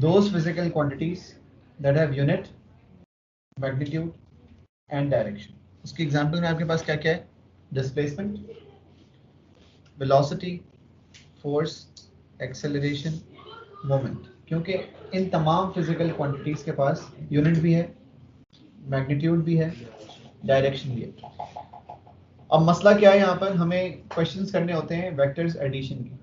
those physical quantities that have unit, magnitude and direction. उसकी example में आपके पास क्या क्या है? Displacement, velocity, force, acceleration, moment. क्योंकि इन तमाम फिजिकल क्वांटिटीज के पास यूनिट भी है, मैग्नीट्यूड भी है, डायरेक्शन भी है. अब मसला क्या है, यहाँ पर हमें क्वेश्चंस करने होते हैं वेक्टर्स एडिशन के.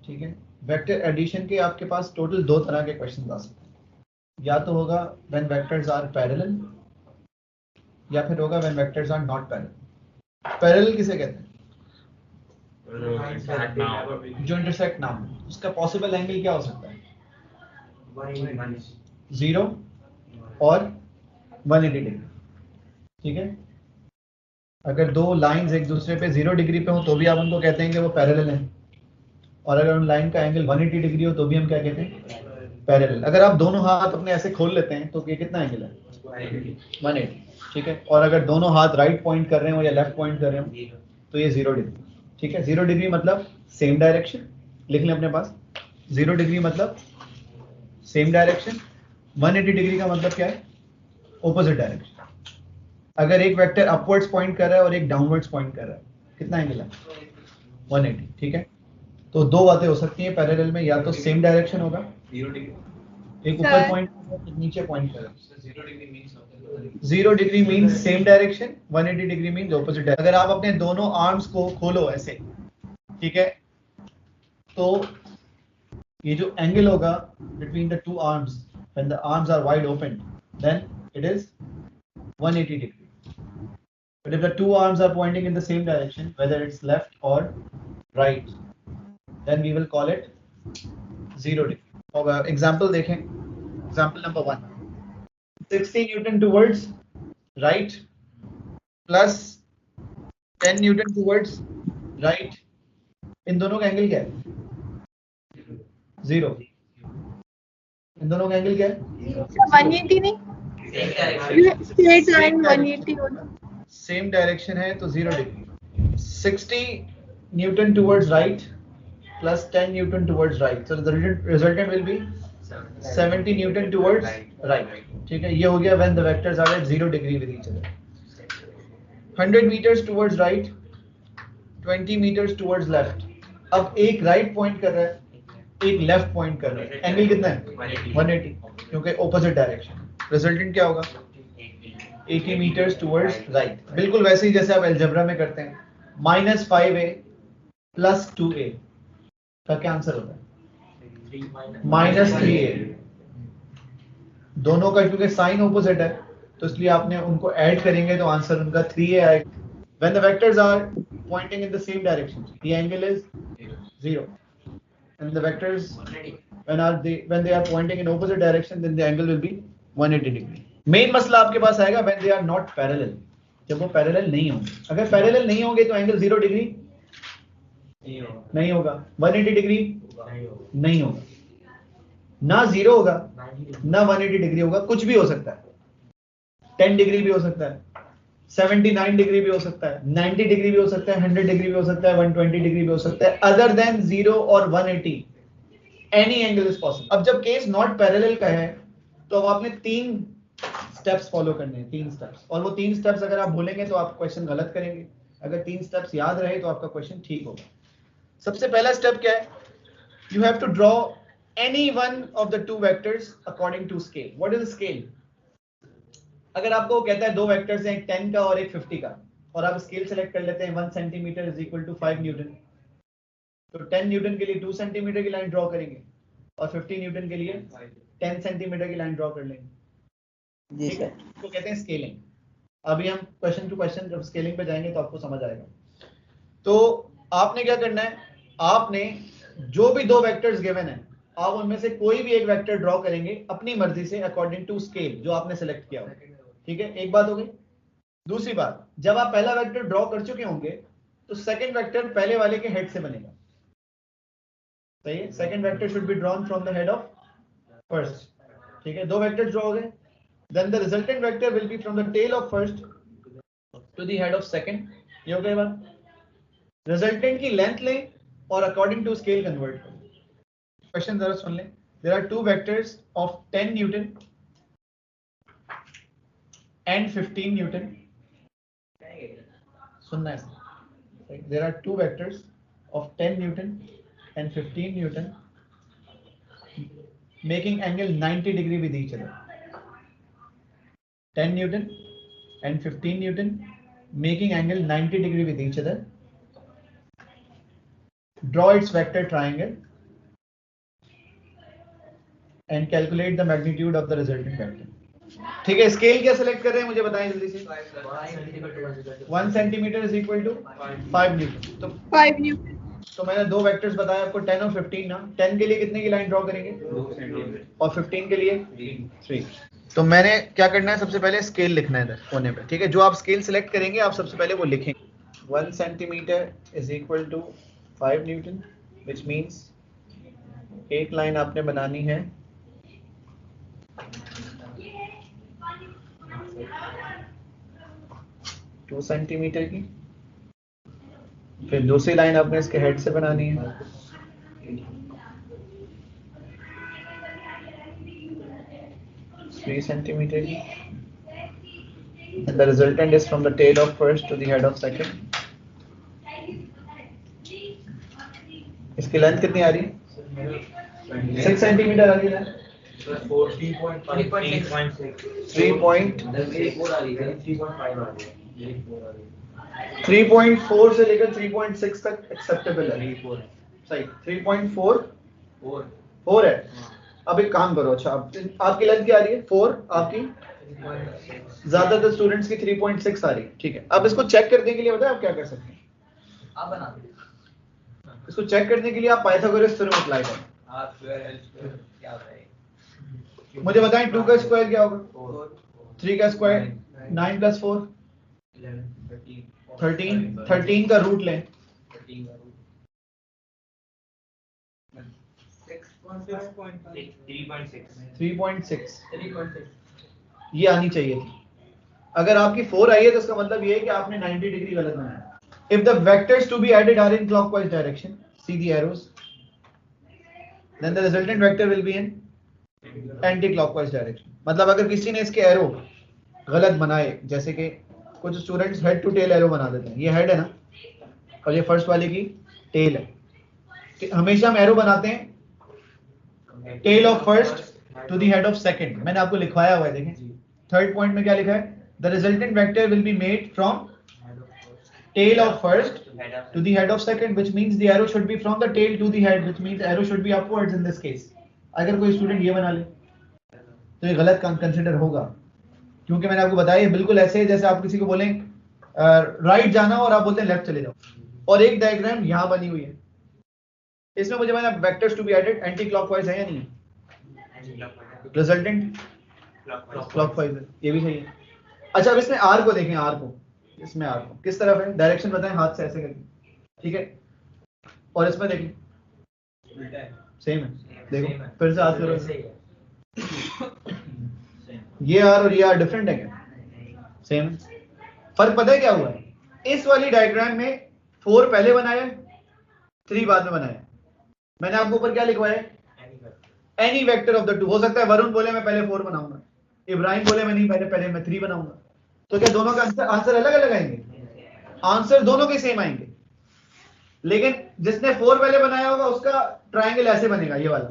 ठीक है, वेक्टर एडिशन के आपके पास टोटल दो तरह के क्वेश्चन आ सकते हैं. या तो होगा व्हेन वेक्टर्स आर पैरेलल, या फिर होगा when vectors are not parallel. Parallel किसे कहते हैं? जो इंटरसेक्ट ना हो. उसका पॉसिबल एंगल क्या हो सकता है? 0 और 180 डिग्री. ठीक है, अगर दो लाइंस एक दूसरे पे 0 डिग्री पे हो तो भी आप उनको कहते हैं कि वो पैरेलल हैं, और अगर उन लाइन का एंगल 180 डिग्री हो तो भी हम क्या कहते हैं? पैरेलल. अगर आप दोनों हाथ अपने ऐसे खोल लेते हैं तो ये कितना एंगल है? 180. ठीक है, और अगर दोनों हाथ राइट पॉइंट कर रहे हो या लेफ्ट पॉइंट कर रहे हो तो ये 0 डिग्री. ठीक है, 0 डिग्री मतलब सेम डायरेक्शन. लिख लें अपने पास, 0 डिग्री मतलब सेम डायरेक्शन. 180 डिग्री का मतलब क्या है? Opposite direction. अगर एक वेक्टर अपवर्ड्स पॉइंट कर रहा है और एक डाउनवर्ड्स पॉइंट कर रहा है, कितना एंगल है? 180. ठीक है, तो दो बातें हो सकती हैं पैरेलल में, या तो सेम डायरेक्शन होगा, 0 डिग्री, एक ऊपर पॉइंट कर रहा है एक नीचे पॉइंट कर रहा है. 0 degree means same direction, 180 degree means opposite direction. अगर आप अपने दोनों आर्म्स को खोलो ऐसे, ठीक है, तो ये जो एंगल होगा between the two arms when the arms are wide open, then it is 180 degree. But if the two arms are pointing in the same direction, whether it's left or right, then we will call it 0 degree. Example देखें. Example number 1. 60 Newton towards right plus 10 Newton towards right. इन दोनों का angle क्या है? 0. इन दोनों का angle क्या है? 180 नहीं, स्ट्रेट लाइन 180 होना. सेम डायरेक्शन है तो 0 degree. 60 Newton towards right plus 10 Newton towards right. So the resultant will be 70 Newton towards right. ठीक है, ये हो गया when the vectors are at 0 degree with each other. 100 meters towards right, 20 meters towards left. अब एक right point कर रहा है, एक left point कर रहा है. एंगल कितना है? 180, क्योंकि opposite direction. Resultant क्या होगा? 80 meters towards right. बिल्कुल वैसे ही जैसे आप अलजेब्रा में करते हैं. -5a plus 2a का क्या आंसर होता है? -3a. दोनों का क्योंकि साइन ऑपोजिट है तो इसलिए आपने उनको ऐड करेंगे तो आंसर उनका 3a आएगा. When the vectors are pointing in the same direction, the angle is 0. And the vectors when they are pointing in opposite direction, then the angle will be 180 degree. Main मसला आपके पास आएगा when they are not parallel, जब वो parallel नहीं होंगे. अगर parallel नहीं होंगे तो एंगल 0 डिग्री नहीं होगा, 180 डिग्री नहीं होगा, ना 0 होगा ना 180 डिग्री होगा. कुछ भी हो सकता है, 10 डिग्री भी हो सकता है, 79 डिग्री भी हो सकता है, 90 डिग्री भी हो सकता है, 100 डिग्री भी हो सकता है, 120 डिग्री भी हो सकता है. अदर देन 0 और 180 एनी एंगल इज पॉसिबल. अब जब केस नॉट पैरेलल का है तो अब आपने 3 स्टेप्स फॉलो करने हैं, 3 स्टेप्स. और वो 3 स्टेप्स अगर आप भूलेंगे तो आप क्वेश्चन गलत करेंगे. अगर 3 स्टेप्स याद रहे तो आपका क्वेश्चन ठीक होगा. सबसे पहला स्टेप क्या है? You have to draw any one of the 2 vectors according to scale. What is scale? अगर आपको कहता है 2 वेक्टर्स हैं, एक 10 का और एक 50 का, और आप स्केल सेलेक्ट कर लेते हैं 1 centimetre is equal to 5 newton, तो 10 न्यूटन के लिए 2 सेंटीमीटर की लाइन ड्रॉ करेंगे और 50 न्यूटन के लिए 10 सेंटीमीटर की लाइन ड्रॉ कर लेंगे. जी सर, तो कहते हैं स्केलिंग. अभी हम क्वेश्चन टू क्वेश्चन जब स्केलिंग पे जाएंगे तो आपको समझ आएगा. तो आपने क्या करना है, आपने जो भी 2 वेक्टर्स गिवन है आप उनमें से कोई भी एक वेक्टर ड्रॉ करेंगे अपनी मर्जी से अकॉर्डिंग टू स्केल जो आपने सेलेक्ट किया हो. ठीक है, एक बात हो गई. दूसरी बात, जब आप पहला वेक्टर ड्रॉ कर चुके होंगे तो सेकंड वेक्टर पहले वाले के हेड से बनेगा. सही है, second vector should be drawn from the head of first. ठीक है, 2 वेक्टर्स ड्रॉ हो गए, then the resultant vector will be from the tail of first to the head of second. ये हो गई बात. रिजल्टेंट की लेंथ लें और अकॉर्डिंग टू स्केल कन्वर्ट करें. क्वेश्चन जरा सुन लें. there are two vectors of 10 Newton and 15 Newton. सुनना है. There are two vectors of 10 Newton and 15 Newton making angle 90 degree with each other. 10 Newton and 15 Newton making angle 90 degree with each other. Draw its vector triangle and calculate the magnitude of the resultant vector. ठीक है, scale क्या select कर रहे हैं मुझे बताएं जल्दी से. 1 centimetre is equal to 5 newton. तो 5 Newton. तो मैंने दो वेक्टर्स बताए आपको 10 और 15 ना. 10 के लिए कितने की लाइन ड्रॉ करेंगे? 2 सेंटीमीटर. और 15 के लिए 3. तो मैंने क्या करना है, सबसे पहले स्केल लिखना है इधर कोने पे. ठीक है, जो आप स्केल सिलेक्ट करेंगे आप सबसे पहले वो लिखेंगे. 1 centimetre is equal to 5 newton, which means एक लाइन आपने बनानी है 2 सेंटीमीटर की. फिर दूसरी लाइन आपने इसके हेड से बनानी है 3 सेंटीमीटर की. And the resultant is from the tail of first to the head of second. इसकी लेंथ कितनी आ रही है? 6 सेंटीमीटर आ रही है. 3.4 से लेकर 3.6 तक एक्सेप्टेबल है. सही, 3.4 है. अब एक काम करो, अच्छा आपकी लेंथ क्या आ रही है? 4. आपकी ज्यादातर स्टूडेंट्स की 3.6 आ रही है. ठीक है, अब इसको चेक करने के लिए बताए आप क्या कर सकते हैं. आप बना दो. इसको चेक करने के लिए आप पाइथागोरस थ्योरम अप्लाई करें. क्या होता है? मुझे बताएं 2 का स्क्वायर क्या होगा? 3 का स्क्वायर 9 प्लस 4 13 का रूट लें. 3.6 ये आनी चाहिए थी. अगर आपकी 4 आई है तो इसका मतलब ये है कि आपने 90 डिग्री गलत बनाया. If the vectors to be added are in clockwise direction, see the arrows, then the resultant vector will be in anti-clockwise direction. मतलब अगर किसी ने इसके एरो गलत बनाए, जैसे कि कुछ students head to tail arrow बना देते हैं. ये हेड है ना और ये फर्स्ट वाले की टेल है. हमेशा हम एरो बनाते हैं tail of first to the head of second. मैंने आपको लिखवाया हुआ है, देखें थर्ड पॉइंट में क्या लिखा है? The resultant vector will be made from tail of first to the head of second, which means the arrow should be from the tail to the head, which means arrow should be upwards in this case. अगर कोई student ये बना ले तो ये गलत consider होगा, क्योंकि मैंने आपको बताया ये बिल्कुल ऐसे है जैसे आप किसी को बोलें राइट जाना और आप बोलते हैं लेफ्ट चले जाओ. और एक डायग्राम यहाँ बनी हुई है, इसमें मुझे मैंने vectors to be added anti clockwise है या नहीं है? रिजल्टेंट क्लॉकवाइज है, ये भी सही है. अच्छा, अब इसमें आर को देखें. आर को इसमें आर को किस तरफ है? डायरेक्शन बताएं हाथ से ऐसे करके. ठीक है, और इसमें देखें सेम है. देखो फिर से हाथ करो. ये आर और ये आर डिफरेंट है क्या? सेम है. फर्क पता है क्या हुआ है? इस वाली डायग्राम में 4 पहले बनाया, 3 बाद में बनाया. मैंने आपको ऊपर क्या लिखवाया? Any vector of the two. हो सकता है वरुण बोले मैं पहले 4 बनाऊंगा, इब्राहिम बोले मैं नहीं पहले मैं 3 बनाऊंगा. तो क्या दोनों का आंसर अलग अलग आएंगे? आंसर दोनों के सेम आएंगे, लेकिन जिसने 4 पहले बनाया होगा उसका ट्रायंगल ऐसे बनेगा, ये वाला.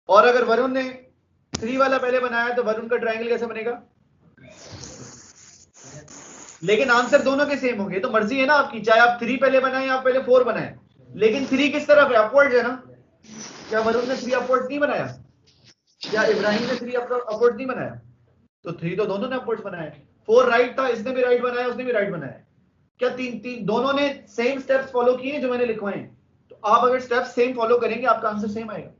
और अगर वरुण ने 3 वाला पहले बनाया तो वरुण का ट्रायंगल कैसे बनेगा? लेकिन आंसर दोनों के सेम होंगे. तो मर्जी है ना आपकी, चाहे आप 3 पहले बनाए या आप पहले 4 बनाए, लेकिन 3 किस तरफ है? अपवर्ड है ना. क्या वरुण ने 3 अपवर्ड नहीं बनाया? क्या इब्राहिम ने 3 अपवर्ड नहीं बनाया? तो 3 तो दोनों ने अपवर्ड्स बनाया. 4 राइट था, इसने भी राइट बनाया, उसने भी राइट बनाया. क्या तीन दोनों ने सेम स्टेप्स फॉलो किए जो मैंने लिखवाए हैं? तो आप अगर स्टेप्स सेम फॉलो करेंगे आपका आंसर सेम आएगा.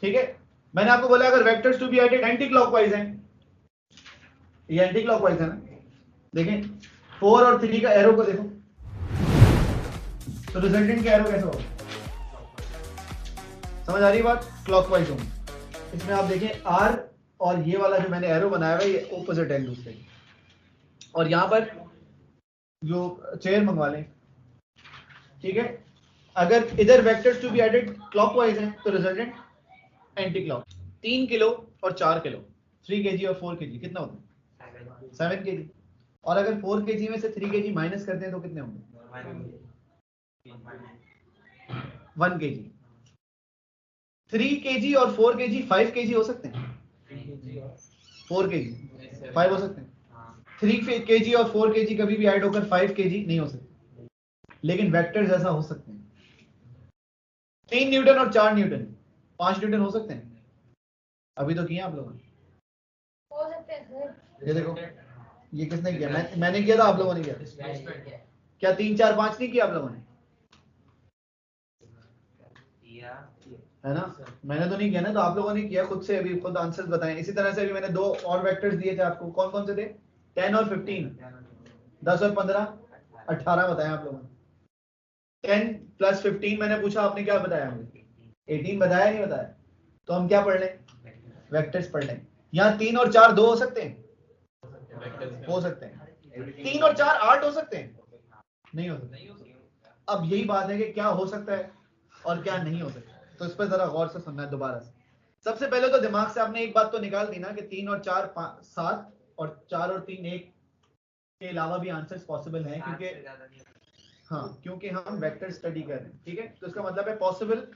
ठीक है, मैंने आपको बोला अगर vectors to be added anti clockwise हैं, ये एंटी क्लॉकवाइज है ना. देखें 4 और 3 का एरो को देखो, तो रिजल्टेंट का एरो कैसा होगा? समझ आ रही बात? क्लॉकवाइज होंगे. इसमें आप देखें आर और ये वाला जो मैंने एरो बनाया हुआ है ये ऑपोजिट है दूसरे की. और यहाँ पर जो चेयर मंगवा लें, ठीक है, अगर इधर vectors to be added clockwise हैं तो रिजल्टेंट एंटी क्लॉक। 3 किलो और 4 किलो, 3 kg और 4 kg कितना होता है? 7 kg। और अगर 4 kg में से 3 kg माइनस करते हैं तो कितने होंगे? 1 kg। 3 kg और 4 kg 5 kg हो सकते हैं? 4 kg 5 हो सकते हैं। 3 kg और 4 kg कभी भी ऐड होकर 5 kg नहीं हो सकते, लेकिन वेक्टर्स ऐसा हो सकते हैं। 3 न्यूटन और 4 न्यूटन 5 न्यूटन हो सकते हैं? अभी तो किया आप लोगों ने। हो सकते हैं सर। ये देखो, ये किसने किया? मैंने किया था, आप लोगों ने किया? क्या 3 4 5 नहीं किया आप लोगों ने? है ना? मैंने तो नहीं किया ना, तो आप लोगों ने किया खुद से, अभी खुद आंसर्स बताएं। इसी तरह से अभी मैंने 2 और वेक्टर्स दिए थे आपको, कौन कौन से थे? 10 और 15, 10 और 15 18 बताया आप लोगों ने। 10 प्लस 15 मैंने पूछा, आपने क्या बताया मुझे? 18 बताया नहीं बताया? तो हम क्या पढ़ लें? वेक्टर्स पढ़ लें। यहाँ 3 और 4 2 हो सकते हैं? हो सकते हैं। 3 और 4 8 हो सकते हैं? नहीं हो सकते। अब यही बात है कि क्या हो सकता है और क्या नहीं हो सकता, तो इस पर जरा गौर से सुनना है दोबारा से। सबसे पहले तो दिमाग से आपने एक बात तो निकाल दी ना कि 3 और 4 7 और 4 और 3 1 के अलावा भी आंसर्स पॉसिबल हैं, क्योंकि हाँ, क्योंकि हम वेक्टर स्टडी कर रहे हैं, ठीक है? तो इसका मतलब है possible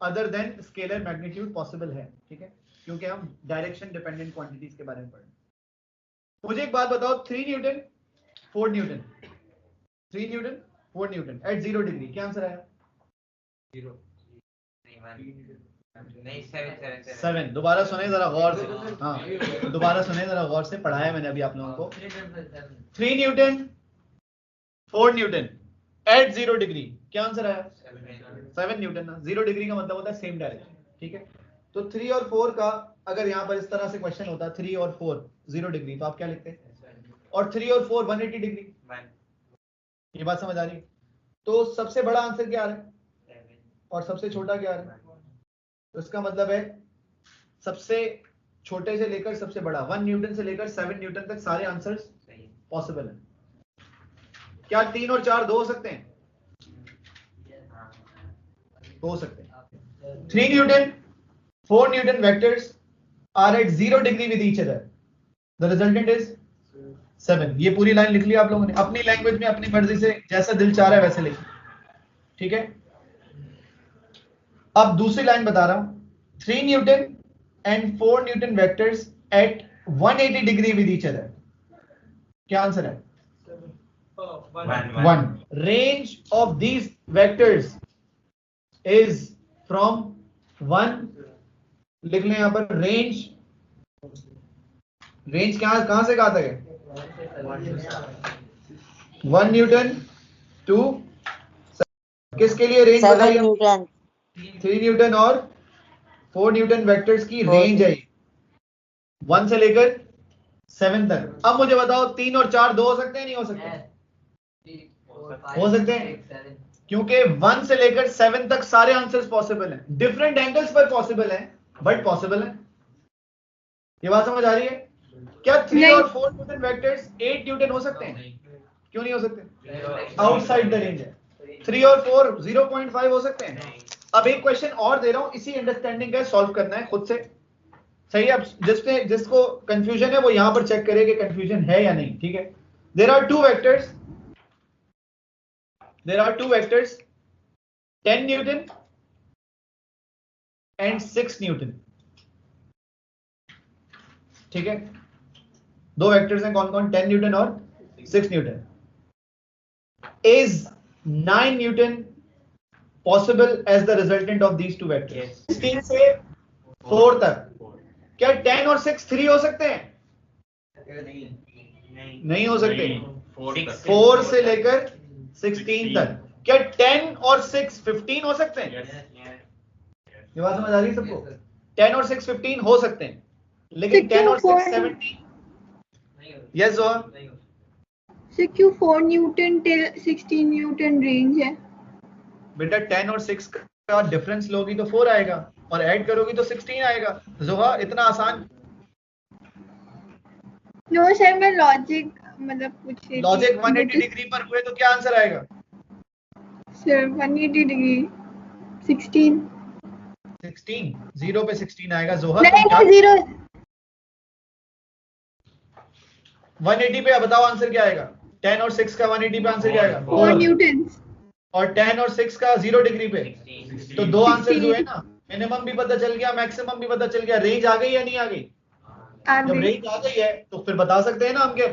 other than scalar magnitude possible है, ठीक है? क्योंकि हम डायरेक्शन डिपेंडेंट क्वांटिटीज के बारे में पढ़ रहे हैं। मुझे एक बात बताओ, 3 newton 4 newton 3 newton 4 newton at 0 degree, क्या आंसर आया? 7। दोबारा सुने जरा गौर से, हाँ दोबारा सुने जरा गौर से, पढ़ाया मैंने अभी आप लोगों को। 3 न्यूटन 4 न्यूटन एट 0 डिग्री, क्या आंसर आया? 7 न्यूटन ना। 0 डिग्री का मतलब होता है सेम डायरेक्शन, ठीक है? तो 3 और 4 का अगर यहाँ पर इस तरह से क्वेश्चन होता 3 और 4 0 डिग्री, तो आप क्या लिखते? और 3 और 4 180 डिग्री। ये बात समझ आ रही है? तो सबसे बड़ा आंसर क्या आ रहा है और सबसे छोटा क्या आ रहा है? तो इसका मतलब है सबसे छोटे से लेकर सबसे बड़ा 1 न्यूटन से लेकर 7 न्यूटन तक सारे आंसर्स पॉसिबल हैं। क्या 3 और 4 2 हो सकते हैं? हो सकते हैं। 3 newton 4 newton vectors are at 0 degree with each other, the resultant is 7। ये पूरी लाइन लिख ली आप लोगों ने अपनी लैंग्वेज में, अपनी मर्जी से, जैसा दिल चाह रहा है वैसे लिखिए, ठीक है? अब दूसरी लाइन बता रहा हूं, 3 newton and 4 newton vectors at 180 degree with each other, क्या आंसर है? 1। Range of these vectors is from 1, लिख लें यहां पर, रेंज कहां से कहां तक है? 1 न्यूटन टू किसके लिए रेंज बताइए? 3 न्यूटन और 4 न्यूटन वेक्टर्स की रेंज है 1 से लेकर 7 तक। अब मुझे बताओ 3 और 4 2 हो सकते हैं नहीं हो सकते? हो सकते हैं, क्योंकि 1 से लेकर 7 तक सारे आंसर्स पॉसिबल हैं, डिफरेंट एंगल्स पर पॉसिबल हैं, बट पॉसिबल है। ये बात समझ आ रही है? क्या 3 और 4 न्यूटन वेक्टर्स 8 न्यूटन हो सकते हैं? क्यों नहीं हो सकते? आउटसाइड द रेंज है। 3 और 4 0.5 हो सकते हैं। अब एक क्वेश्चन और दे रहा हूं, इसी अंडरस्टैंडिंग का सॉल्व करना है खुद से, सही है? अब जिसको कंफ्यूजन है वो यहां पर चेक करे कि कंफ्यूजन है या नहीं, ठीक है? There are two vectors 10 newton and 6 newton, ठीक है? दो वेक्टर्स हैं, कौन कौन? 10 न्यूटन और 6 newton. Is 9 newton possible as the resultant of these two vectors? 3 से 4 तक क्या 10 और 6 3 हो सकते हैं? नहीं हो सकते। 4 से लेकर 16 तक क्या 10 और 6 15 हो सकते हैं? ये बात समझ आ रही है सबको? 10 और 6 15 हो सकते हैं, लेकिन 10 और 6 17। यस जोहर, सर क्यों 4 न्यूटन टिल 16 न्यूटन रेंज है? बेटा 10 और 6 का डिफरेंस लोगी तो 4 आएगा और ऐड करोगी तो 16 आएगा। जोहर इतना आसान? नो सर, मैं लॉजिक मतलब पूछ रही थी। लॉजिक 180 डिग्री पर हुए तो क्या आंसर आएगा? Sir, 180 degree. 16. 16, 0 पे 16 आएगा। जोहर नहीं तुम क्या नहीं 0. 180 पे बताओ आंसर क्या आएगा? 10 और 6 का 180 पे आंसर क्या आएगा? 4 newtons. और 10 और 6 का 0 डिग्री पे तो दो आंसर 16. हुए ना। मिनिमम भी पता चल गया, मैक्सिमम भी पता चल गया। रेंज आ गई या नहीं आ गई? आ जब गई. रेंज आ गई है तो फिर बता सकते हैं ना हम कि